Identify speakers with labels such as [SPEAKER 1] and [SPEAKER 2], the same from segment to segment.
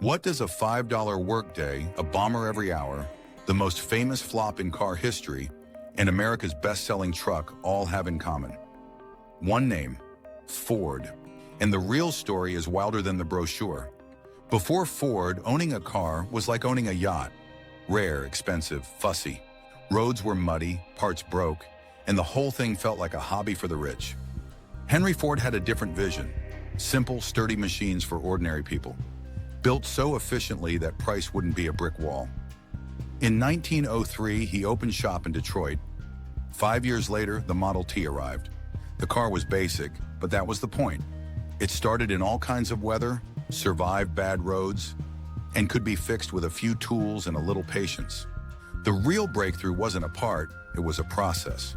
[SPEAKER 1] What does a $5 workday, a bomber every hour, the most famous flop in car history, and America's best-selling truck all have in common? One name, Ford. And the real story is wilder than the brochure. Before Ford, owning a car was like owning a yacht. Rare, expensive, fussy. Roads were muddy, parts broke, and the whole thing felt like a hobby for the rich. Henry Ford had a different vision. Simple, sturdy machines for ordinary people. Built so efficiently that price wouldn't be a brick wall. In 1903, he opened shop in Detroit. 5 years later, the Model T arrived. The car was basic, but that was the point. It started in all kinds of weather, survived bad roads, and could be fixed with a few tools and a little patience. The real breakthrough wasn't a part, it was a process.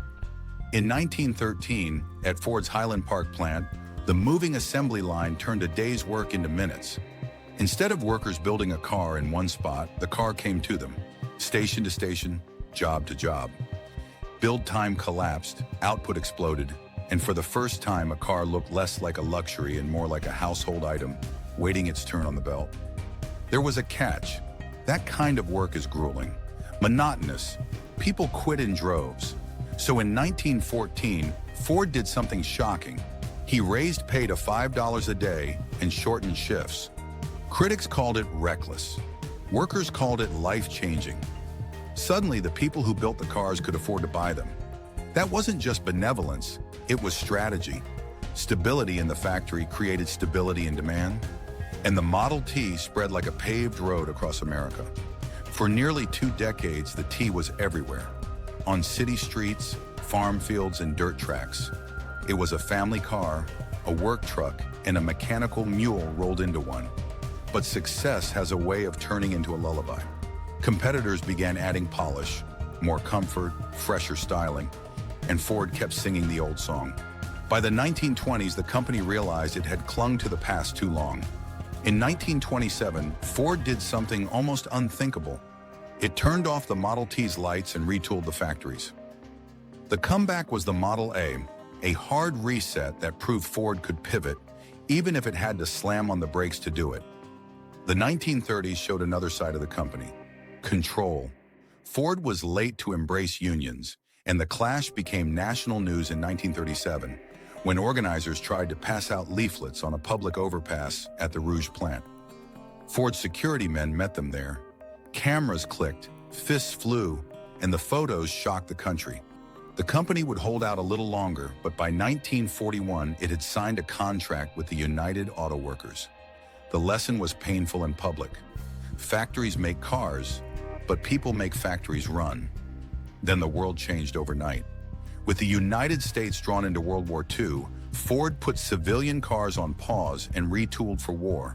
[SPEAKER 1] In 1913, at Ford's Highland Park plant, the moving assembly line turned a day's work into minutes. Instead of workers building a car in one spot, the car came to them, station to station, job to job. Build time collapsed, output exploded, and for the first time, a car looked less like a luxury and more like a household item, waiting its turn on the belt. There was a catch. That kind of work is grueling, monotonous. People quit in droves. So in 1914, Ford did something shocking. He raised pay to $5 a day and shortened shifts. Critics called it reckless. Workers called it life-changing. Suddenly, the people who built the cars could afford to buy them. That wasn't just benevolence, it was strategy. Stability in the factory created stability in demand, and the Model T spread like a paved road across America. For nearly 2 decades, the T was everywhere. On city streets, farm fields, and dirt tracks. It was a family car, a work truck, and a mechanical mule rolled into one. But success has a way of turning into a lullaby. Competitors began adding polish, more comfort, fresher styling, and Ford kept singing the old song. By the 1920s, the company realized it had clung to the past too long. In 1927, Ford did something almost unthinkable. It turned off the Model T's lights and retooled the factories. The comeback was the Model A hard reset that proved Ford could pivot, even if it had to slam on the brakes to do it. The 1930s showed another side of the company. Control. Ford was late to embrace unions, and the clash became national news in 1937, when organizers tried to pass out leaflets on a public overpass at the Rouge plant. Ford's security men met them there. Cameras clicked, fists flew, and the photos shocked the country. The company would hold out a little longer, but by 1941, it had signed a contract with the United Auto Workers. The lesson was painful and public. Factories make cars, but people make factories run. Then the world changed overnight. With the United States drawn into World War II, Ford put civilian cars on pause and retooled for war.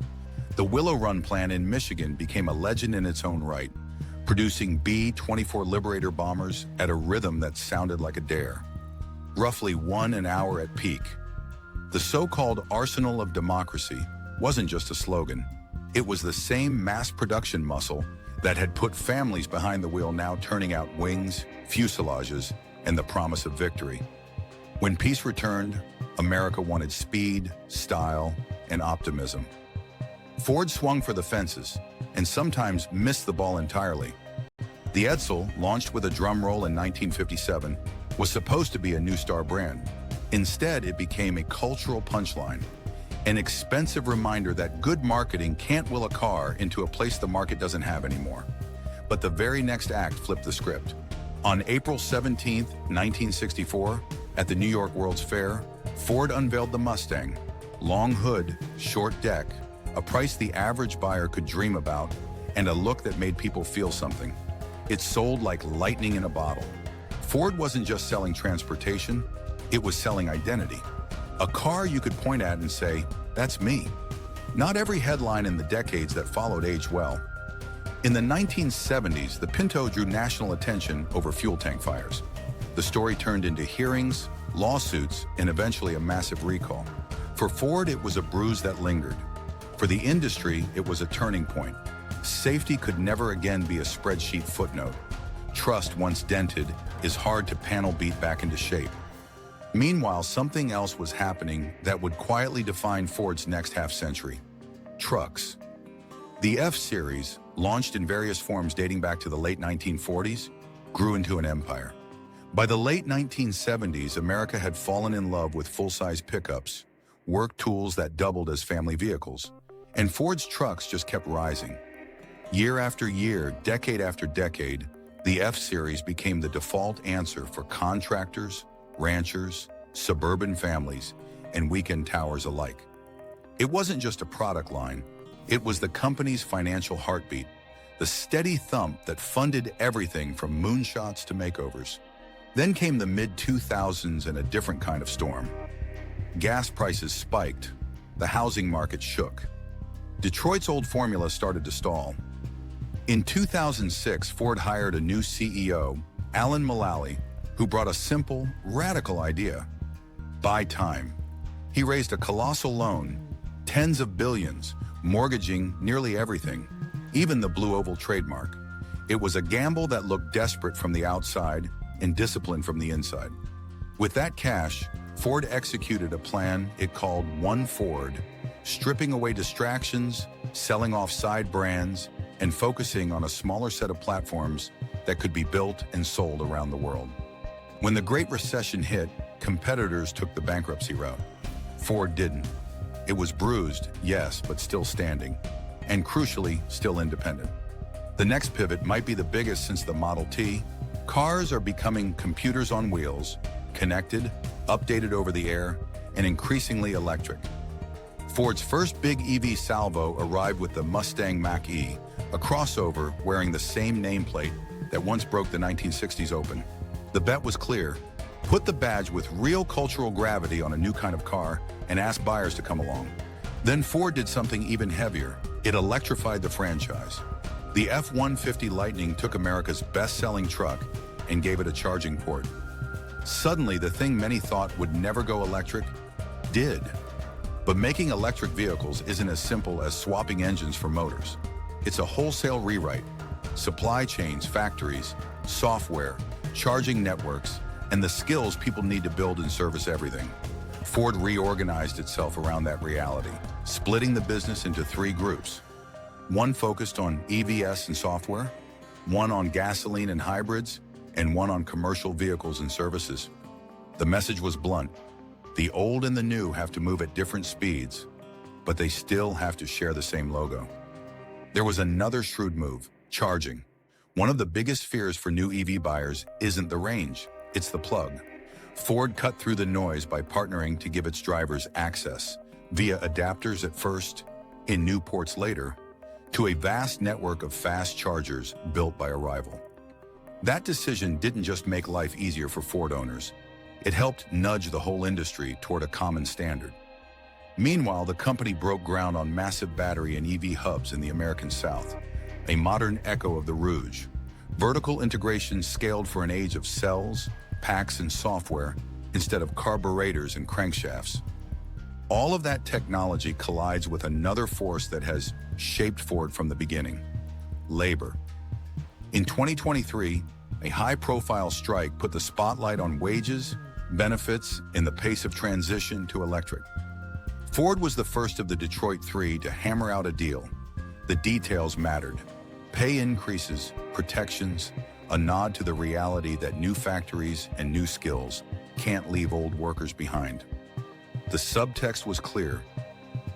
[SPEAKER 1] The Willow Run plant in Michigan became a legend in its own right, producing B-24 Liberator bombers at a rhythm that sounded like a dare. Roughly 1 an hour at peak. The so-called arsenal of democracy wasn't just a slogan. It was the same mass production muscle that had put families behind the wheel, now turning out wings, fuselages, and the promise of victory. When peace returned, America wanted speed, style, and optimism. Ford swung for the fences, and sometimes missed the ball entirely. The Edsel, launched with a drum roll in 1957, was supposed to be a new star brand. Instead, it became a cultural punchline, an expensive reminder that good marketing can't will a car into a place the market doesn't have anymore. But the very next act flipped the script. On April 17, 1964, at the New York World's Fair, Ford unveiled the Mustang. Long hood, short deck, a price the average buyer could dream about, and a look that made people feel something. It sold like lightning in a bottle. Ford wasn't just selling transportation, it was selling identity. A car you could point at and say, "That's me." Not every headline in the decades that followed aged well. In the 1970s, the Pinto drew national attention over fuel tank fires. The story turned into hearings, lawsuits, and eventually a massive recall. For Ford, it was a bruise that lingered. For the industry, it was a turning point. Safety could never again be a spreadsheet footnote. Trust, once dented, is hard to panel beat back into shape. Meanwhile, something else was happening that would quietly define Ford's next half-century. Trucks. The F-Series, launched in various forms dating back to the late 1940s, grew into an empire. By the late 1970s, America had fallen in love with full-size pickups, work tools that doubled as family vehicles, and Ford's trucks just kept rising. Year after year, decade after decade, the F-Series became the default answer for contractors, ranchers, suburban families, and weekend towers alike. It wasn't just a product line, it was the company's financial heartbeat, the steady thump that funded everything from moonshots to makeovers. Then came the mid-2000s and a different kind of storm. Gas prices spiked, the housing market shook. Detroit's old formula started to stall. In 2006, Ford hired a new CEO, Alan Mulally, who brought a simple, radical idea: buy time. He raised a colossal loan, tens of billions, mortgaging nearly everything, even the Blue Oval trademark. It was a gamble that looked desperate from the outside and disciplined from the inside. With that cash, Ford executed a plan it called One Ford, stripping away distractions, selling off side brands, and focusing on a smaller set of platforms that could be built and sold around the world. When the Great Recession hit, competitors took the bankruptcy route. Ford didn't. It was bruised, yes, but still standing, and crucially, still independent. The next pivot might be the biggest since the Model T. Cars are becoming computers on wheels, connected, updated over the air, and increasingly electric. Ford's first big EV salvo arrived with the Mustang Mach-E, a crossover wearing the same nameplate that once broke the 1960s open. The bet was clear: put the badge with real cultural gravity on a new kind of car and ask buyers to come along. Then Ford did something even heavier. It electrified the franchise. The F-150 Lightning took America's best-selling truck and gave it a charging port. Suddenly, the thing many thought would never go electric did. But making electric vehicles isn't as simple as swapping engines for motors. It's a wholesale rewrite. Supply chains, factories, software, charging networks, and the skills people need to build and service everything. Ford reorganized itself around that reality, splitting the business into three groups. One focused on EVs and software, one on gasoline and hybrids, and one on commercial vehicles and services. The message was blunt. The old and the new have to move at different speeds, but they still have to share the same logo. There was another shrewd move: charging. One of the biggest fears for new EV buyers isn't the range, it's the plug. Ford cut through the noise by partnering to give its drivers access, via adapters at first, in new ports later, to a vast network of fast chargers built by a rival. That decision didn't just make life easier for Ford owners, it helped nudge the whole industry toward a common standard. Meanwhile, the company broke ground on massive battery and EV hubs in the American South, a modern echo of the Rouge. Vertical integration scaled for an age of cells, packs, and software instead of carburetors and crankshafts. All of that technology collides with another force that has shaped Ford from the beginning: labor. In 2023, a high-profile strike put the spotlight on wages, benefits, and the pace of transition to electric. Ford was the first of the Detroit Three to hammer out a deal. The details mattered: pay increases, protections, a nod to the reality that new factories and new skills can't leave old workers behind. The subtext was clear: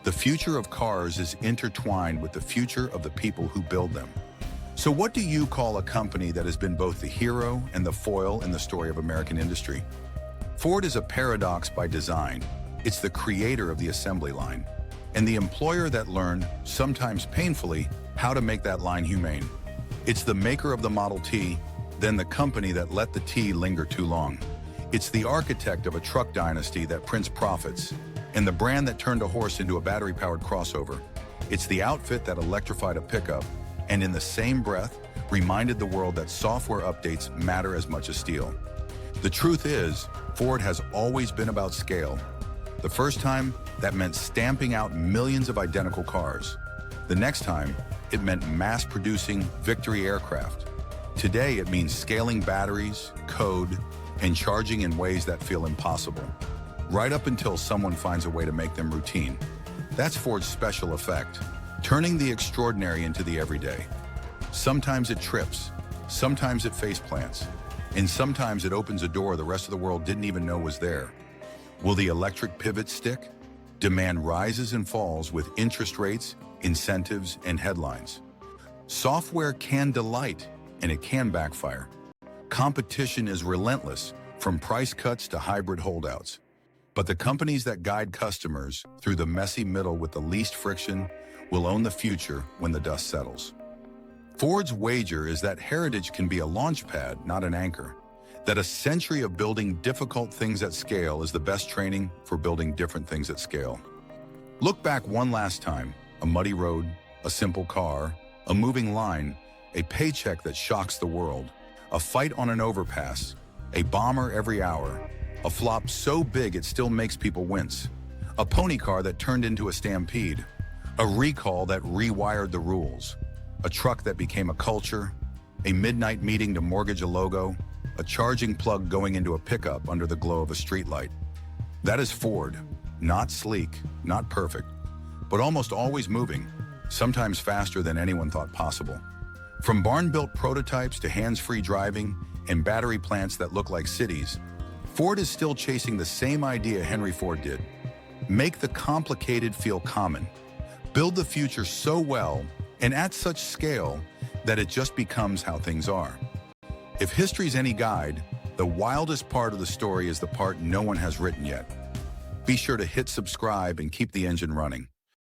[SPEAKER 1] the future of cars is intertwined with the future of the people who build them. So what do you call a company that has been both the hero and the foil in the story of American industry? Ford is a paradox by design. It's the creator of the assembly line, and the employer that learned, sometimes painfully, how to make that line humane. It's the maker of the Model T, then the company that let the T linger too long. It's the architect of a truck dynasty that prints profits, and the brand that turned a horse into a battery-powered crossover. It's the outfit that electrified a pickup, and in the same breath, reminded the world that software updates matter as much as steel. The truth is, Ford has always been about scale. The first time, that meant stamping out millions of identical cars. The next time, it meant mass-producing Victory aircraft. Today, it means scaling batteries, code, and charging in ways that feel impossible, right up until someone finds a way to make them routine. That's Ford's special effect: turning the extraordinary into the everyday. Sometimes it trips, sometimes it face plants, and sometimes it opens a door the rest of the world didn't even know was there. Will the electric pivot stick? Demand rises and falls with interest rates, incentives, and headlines. Software can delight, and it can backfire. Competition is relentless, from price cuts to hybrid holdouts. But the companies that guide customers through the messy middle with the least friction will own the future when the dust settles. Ford's wager is that heritage can be a launch pad, not an anchor. That a century of building difficult things at scale is the best training for building different things at scale. Look back one last time: a muddy road, a simple car, a moving line, a paycheck that shocks the world, a fight on an overpass, a bomber every hour, a flop so big it still makes people wince, a pony car that turned into a stampede, a recall that rewired the rules, a truck that became a culture, a midnight meeting to mortgage a logo, a charging plug going into a pickup under the glow of a streetlight. That is Ford. Not sleek, not perfect, but almost always moving, sometimes faster than anyone thought possible. From barn-built prototypes to hands-free driving and battery plants that look like cities, Ford is still chasing the same idea Henry Ford did. Make the complicated feel common. Build the future so well and at such scale that it just becomes how things are. If history's any guide, the wildest part of the story is the part no one has written yet. Be sure to hit subscribe and keep the engine running.